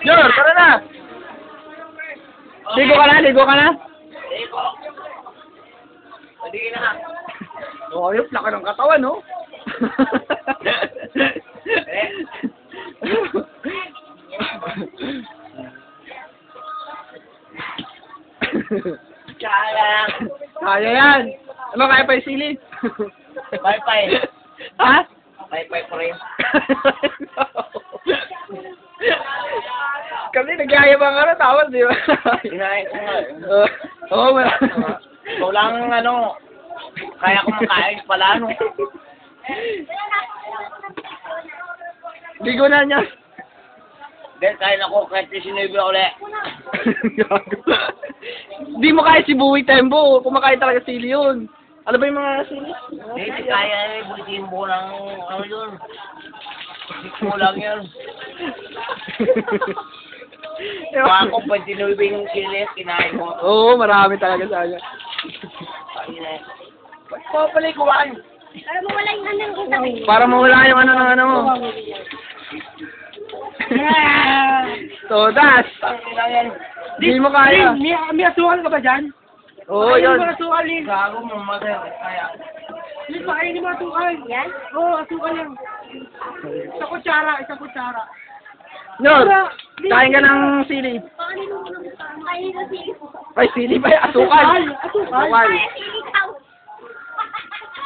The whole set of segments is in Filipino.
Jor, tara na! Ligo ka na, ligo ka na? Ligo. Paligin na. Oh, yung laki ng katawan, no? Kaya. Kaya yan. Ano, kaya pa yung sili? Bye-bye. Ha? Bye-bye pa rin. Kami nagyayabang ka na, tawad, di ba? Kinain ko nga. Oo, Ikaw lang, ano, kaya ko makain pala, ano. Ligo na niya. Dahil kain ako kahit sinibla ulit. Di mo kaya si Buwi Tembo. Kumakain talaga sili yun. Ano ba yung mga sili? Hindi kaya bulitin mo ng ano yun. Hindi ko lang yun. Baka ako pag tinubing silis, kinain mo. Oo, marami talaga sana. Papalay kumain. Para mawala yung anong utak. Para mawala yung ano ng ano mo. Todas! Di mo kaya. May asukal ka ba dyan? Oo, yun. May asukal, Lin. Gago mo matay. Kaya. Lin, pakainin mo asukal. Yan? Oo, asukal yan. Isang kutsara, isang kutsara. Nor, kain ka ng sili. Pakanin mo ng kainin ng sili. Ay, sili ba yung asukal? Asukal. Asukal. Ay, sili ka.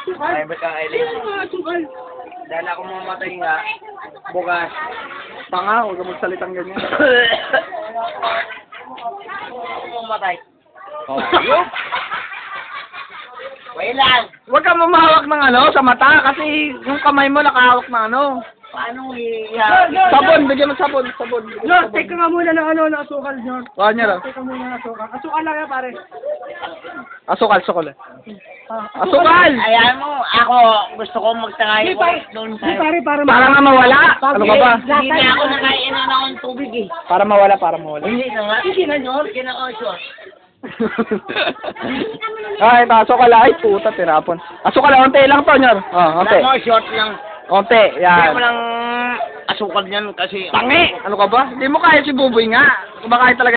Asukal. Ay, ba't kang ailing? Ayan mga asukal. Dahil ako mamatay nga. Bukas. Tanga, huwag ka magsalitang ganyan. Mamatay. Oh, Wait lang. huwag ka mamahawak ng ano, sa mata, kasi yung kamay mo nakahawak ng ano. Paano Sabon, bigyan mo sabon, sabon. Lord, take ka nga muna ng ano, ng asukal, Lord. Kuha niya lang. Take ka muna ng asukal. Asukal lang yan, pare. Asukal, asukal. Asukal! Ayan mo, ako gusto ko magtangay Hindi, pare. doon Hindi, pare, para Para nga mawala. Ano ka ba? Hindi na ako nakainan ako ng tubig eh. Para mawala, para mawala. Hindi na nga. Hindi na yun. Hindi na ako short. Ay, asukal. Ay, puta, tinapon. Asukal, onte lang to, Nyor. Oh, onte. Wala mo, short lang. Onte, Hindi yan. mo lang asukal yan kasi... Tangi! Ano ka ba? Hindi mo kaya si Buboy nga. Kumakain talaga.